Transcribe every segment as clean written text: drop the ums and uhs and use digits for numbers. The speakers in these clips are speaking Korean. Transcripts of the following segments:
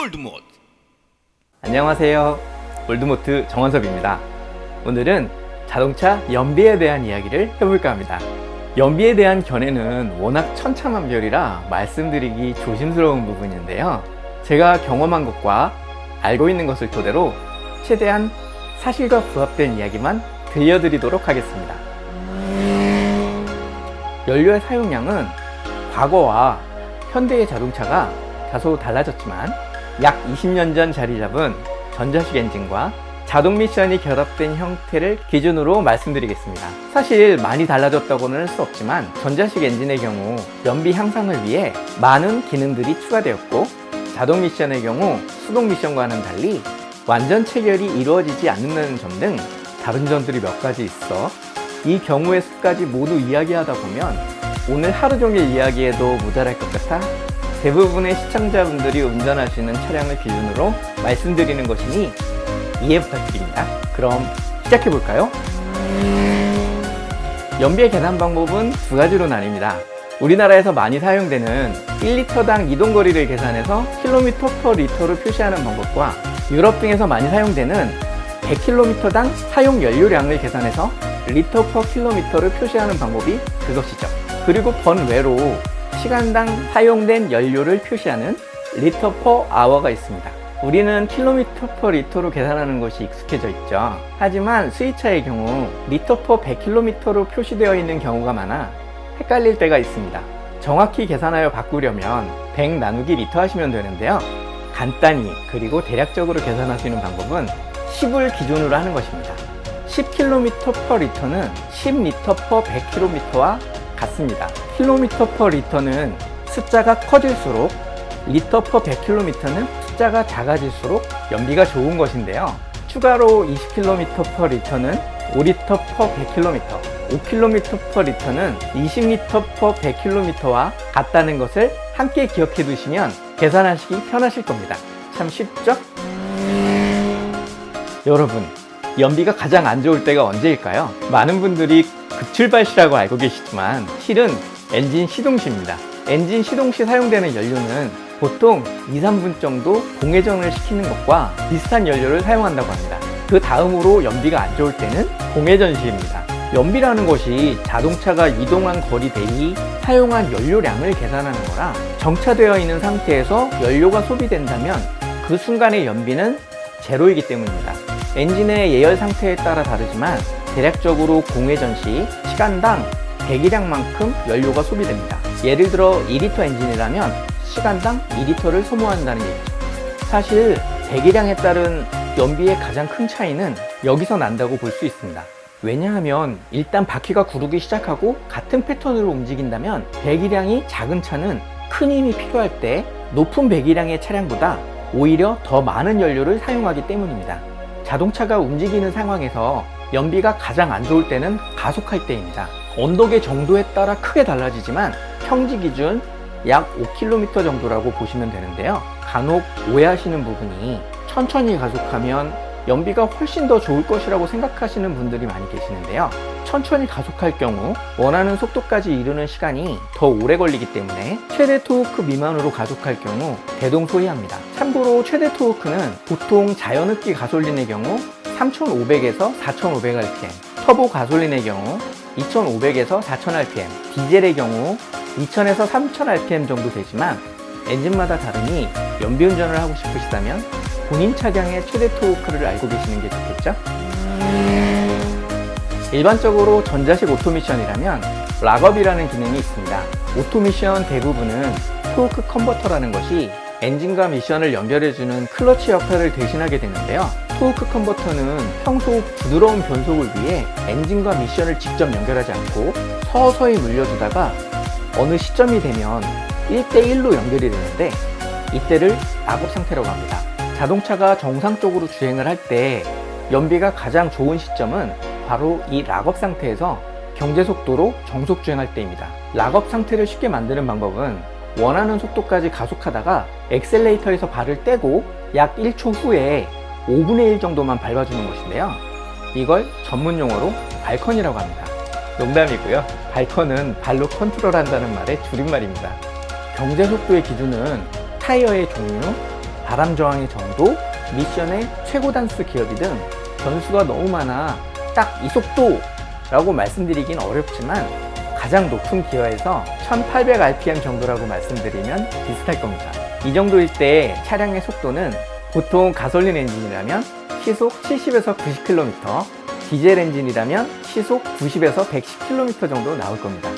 올드모드. 안녕하세요. 올드모트 정원섭입니다. 오늘은 자동차 연비에 대한 이야기를 해볼까 합니다. 연비에 대한 견해는 워낙 천차만별이라 말씀드리기 조심스러운 부분인데요. 제가 경험한 것과 알고 있는 것을 토대로 최대한 사실과 부합된 이야기만 들려드리도록 하겠습니다. 연료의 사용량은 과거와 현대의 자동차가 다소 달라졌지만 약 20년 전 자리 잡은 전자식 엔진과 자동 미션이 결합된 형태를 기준으로 말씀드리겠습니다. 사실 많이 달라졌다고는 할 수 없지만 전자식 엔진의 경우 연비 향상을 위해 많은 기능들이 추가되었고, 자동 미션의 경우 수동 미션과는 달리 완전 체결이 이루어지지 않는다는 점 등 다른 점들이 몇 가지 있어 이 경우의 수까지 모두 이야기하다 보면 오늘 하루 종일 이야기해도 모자랄 것 같아 대부분의 시청자분들이 운전하시는 차량을 기준으로 말씀드리는 것이니 이해 부탁드립니다. 그럼 시작해볼까요? 연비의 계산 방법은 두 가지로 나뉩니다. 우리나라에서 많이 사용되는 1리터당 이동거리를 계산해서 km/L로 표시하는 방법과 유럽 등에서 많이 사용되는 100km당 사용 연료량을 계산해서 L/km를 표시하는 방법이 그것이죠. 그리고 번외로 시간당 사용된 연료를 표시하는 L/H가 있습니다. 우리는 km/L로 계산하는 것이 익숙해져 있죠. 하지만 수입차의 경우 L/100km로 표시되어 있는 경우가 많아 헷갈릴 때가 있습니다. 정확히 계산하여 바꾸려면 100 나누기 리터 하시면 되는데요. 간단히 그리고 대략적으로 계산하시는 방법은 10을 기준으로 하는 것입니다. 10km/L는 10L/100km와 같습니다. km/L는 숫자가 커질수록 L/100km는 숫자가 작아질수록 연비가 좋은 것인데요. 추가로 20km/L는 5L/100km, 5km/L는 20L/100km와 같다는 것을 함께 기억해 두시면 계산하시기 편하실 겁니다. 참 쉽죠? 여러분, 연비가 가장 안 좋을 때가 언제일까요? 많은 분들이 급출발시라고 알고 계시지만 실은 엔진 시동 시입니다. 엔진 시동 시 사용되는 연료는 보통 2-3분 정도 공회전을 시키는 것과 비슷한 연료를 사용한다고 합니다. 그 다음으로 연비가 안 좋을 때는 공회전 시입니다. 연비라는 것이 자동차가 이동한 거리 대비 사용한 연료량을 계산하는 거라 정차되어 있는 상태에서 연료가 소비된다면 그 순간의 연비는 제로이기 때문입니다. 엔진의 예열 상태에 따라 다르지만 대략적으로 공회전 시 시간당 배기량만큼 연료가 소비됩니다. 예를 들어 2리터 엔진이라면 시간당 2리터를 소모한다는 얘기죠. 사실 배기량에 따른 연비의 가장 큰 차이는 여기서 난다고 볼 수 있습니다. 왜냐하면 일단 바퀴가 구르기 시작하고 같은 패턴으로 움직인다면 배기량이 작은 차는 큰 힘이 필요할 때 높은 배기량의 차량보다 오히려 더 많은 연료를 사용하기 때문입니다. 자동차가 움직이는 상황에서 연비가 가장 안 좋을 때는 가속할 때입니다. 언덕의 정도에 따라 크게 달라지지만 평지 기준 약 5km 정도라고 보시면 되는데요. 간혹 오해하시는 부분이 천천히 가속하면 연비가 훨씬 더 좋을 것이라고 생각하시는 분들이 많이 계시는데요. 천천히 가속할 경우 원하는 속도까지 이루는 시간이 더 오래 걸리기 때문에 최대 토크 미만으로 가속할 경우 대동소이합니다. 참고로 최대 토크는 보통 자연흡기 가솔린의 경우 3500에서 4500rpm, 터보 가솔린의 경우 2500에서 4000rpm, 디젤의 경우 2000에서 3000rpm 정도 되지만 엔진마다 다르니 연비운전을 하고 싶으시다면 본인 차량의 최대 토크를 알고 계시는 게 좋겠죠? 일반적으로 전자식 오토미션이라면 락업이라는 기능이 있습니다. 오토미션 대부분은 토크 컨버터라는 것이 엔진과 미션을 연결해주는 클러치 역할을 대신하게 되는데요. 토크 컨버터는 평소 부드러운 변속을 위해 엔진과 미션을 직접 연결하지 않고 서서히 물려주다가 어느 시점이 되면 1대1로 연결이 되는데 이때를 락업 상태라고 합니다. 자동차가 정상적으로 주행을 할 때 연비가 가장 좋은 시점은 바로 이 락업 상태에서 경제속도로 정속 주행할 때입니다. 락업 상태를 쉽게 만드는 방법은 원하는 속도까지 가속하다가 엑셀레이터에서 발을 떼고 약 1초 후에 5분의 1 정도만 밟아주는 것인데요. 이걸 전문용어로 발컨이라고 합니다. 농담이고요. 발컨은 발로 컨트롤한다는 말의 줄임말입니다. 경제속도의 기준은 타이어의 종류, 바람 저항의 정도, 미션의 최고 단수 기어비 등 변수가 너무 많아 딱 이 속도라고 말씀드리긴 어렵지만 가장 높은 기어에서 1800rpm 정도라고 말씀드리면 비슷할 겁니다. 이 정도일 때 차량의 속도는 보통 가솔린 엔진이라면 시속 70에서 90km, 디젤 엔진이라면 시속 90에서 110km 정도 나올 겁니다.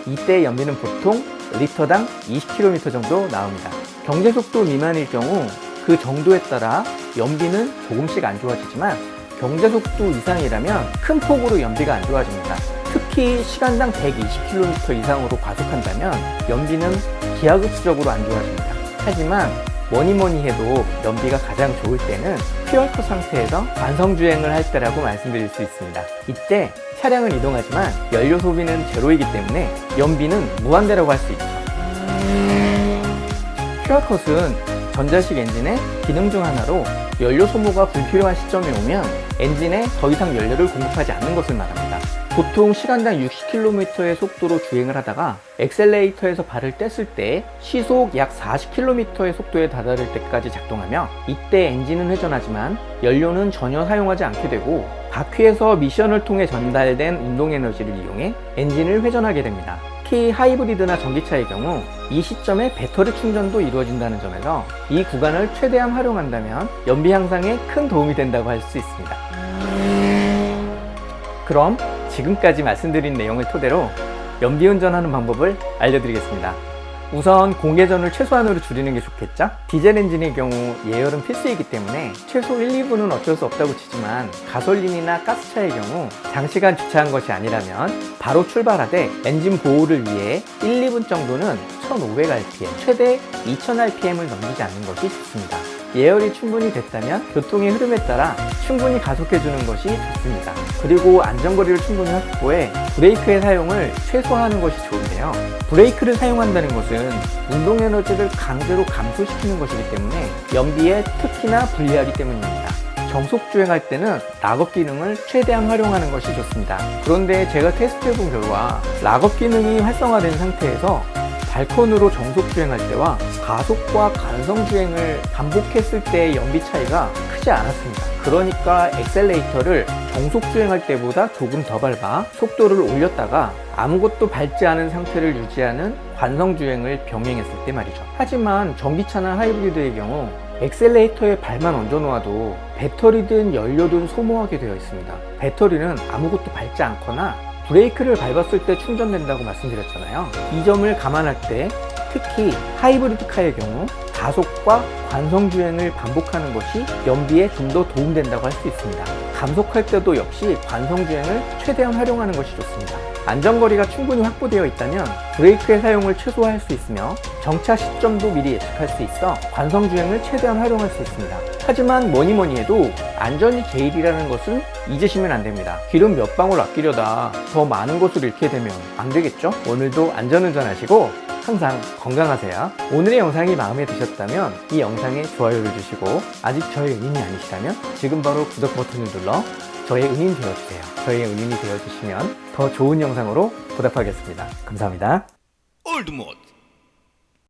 이때 연비는 보통 리터당 20km 정도 나옵니다. 경제속도 미만일 경우 그 정도에 따라 연비는 조금씩 안 좋아지지만 경제속도 이상이라면 큰 폭으로 연비가 안 좋아집니다. 특히 시간당 120km 이상으로 과속한다면 연비는 기하급수적으로 안 좋아집니다. 하지만 뭐니 해도 연비가 가장 좋을 때는 퓨얼컷 상태에서 관성주행을 할 때라고 말씀드릴 수 있습니다. 이때 차량은 이동하지만 연료 소비는 제로이기 때문에 연비는 무한대라고 할 수 있죠. 퓨얼컷은 전자식 엔진의 기능 중 하나로 연료 소모가 불필요한 시점에 오면 엔진에 더 이상 연료를 공급하지 않는 것을 말합니다. 보통 시간당 60km의 속도로 주행을 하다가 엑셀레이터에서 발을 뗐을 때 시속 약 40km의 속도에 다다를 때까지 작동하며 이때 엔진은 회전하지만 연료는 전혀 사용하지 않게 되고 바퀴에서 미션을 통해 전달된 운동 에너지를 이용해 엔진을 회전하게 됩니다. 특히 하이브리드나 전기차의 경우 이 시점에 배터리 충전도 이루어진다는 점에서 이 구간을 최대한 활용한다면 연비 향상에 큰 도움이 된다고 할 수 있습니다. 그럼 지금까지 말씀드린 내용을 토대로 연비 운전하는 방법을 알려드리겠습니다. 우선 공회전을 최소한으로 줄이는 게 좋겠죠? 디젤 엔진의 경우 예열은 필수이기 때문에 최소 1, 2분은 어쩔 수 없다고 치지만 가솔린이나 가스차의 경우 장시간 주차한 것이 아니라면 바로 출발하되 엔진 보호를 위해 1, 2분 정도는 1500rpm, 최대 2000rpm을 넘기지 않는 것이 좋습니다. 예열이 충분히 됐다면 교통의 흐름에 따라 충분히 가속해주는 것이 좋습니다. 그리고 안전거리를 충분히 확보해 브레이크의 사용을 최소화하는 것이 좋은데요. 브레이크를 사용한다는 것은 운동 에너지를 강제로 감소시키는 것이기 때문에 연비에 특히나 불리하기 때문입니다. 정속 주행할 때는 락업 기능을 최대한 활용하는 것이 좋습니다. 그런데 제가 테스트해본 결과 락업 기능이 활성화된 상태에서 발콘으로 정속 주행할 때와 가속과 관성 주행을 반복했을 때의 연비 차이가 크지 않았습니다. 그러니까 엑셀레이터를 정속 주행할 때보다 조금 더 밟아 속도를 올렸다가 아무것도 밟지 않은 상태를 유지하는 관성 주행을 병행했을 때 말이죠. 하지만 전기차나 하이브리드의 경우 엑셀레이터에 발만 얹어 놓아도 배터리든 연료든 소모하게 되어 있습니다. 배터리는 아무것도 밟지 않거나 브레이크를 밟았을 때 충전된다고 말씀드렸잖아요. 이 점을 감안할 때 특히 하이브리드 카의 경우 가속과 관성 주행을 반복하는 것이 연비에 좀 더 도움된다고 할 수 있습니다. 감속할 때도 역시 관성 주행을 최대한 활용하는 것이 좋습니다. 안전거리가 충분히 확보되어 있다면 브레이크의 사용을 최소화할 수 있으며 정차 시점도 미리 예측할 수 있어 관성 주행을 최대한 활용할 수 있습니다. 하지만 뭐니 해도 안전이 제일이라는 것은 잊으시면 안 됩니다. 기름 몇 방울 아끼려다 더 많은 것을 잃게 되면 안 되겠죠? 오늘도 안전운전 하시고 항상 건강하세요. 오늘의 영상이 마음에 드셨다면 이 영상에 좋아요를 주시고 아직 저의 은인이 아니시다면 지금 바로 구독 버튼을 눌러 저의 은인 되어주세요. 저의 은인이 되어주시면 더 좋은 영상으로 보답하겠습니다. 감사합니다. 올드모드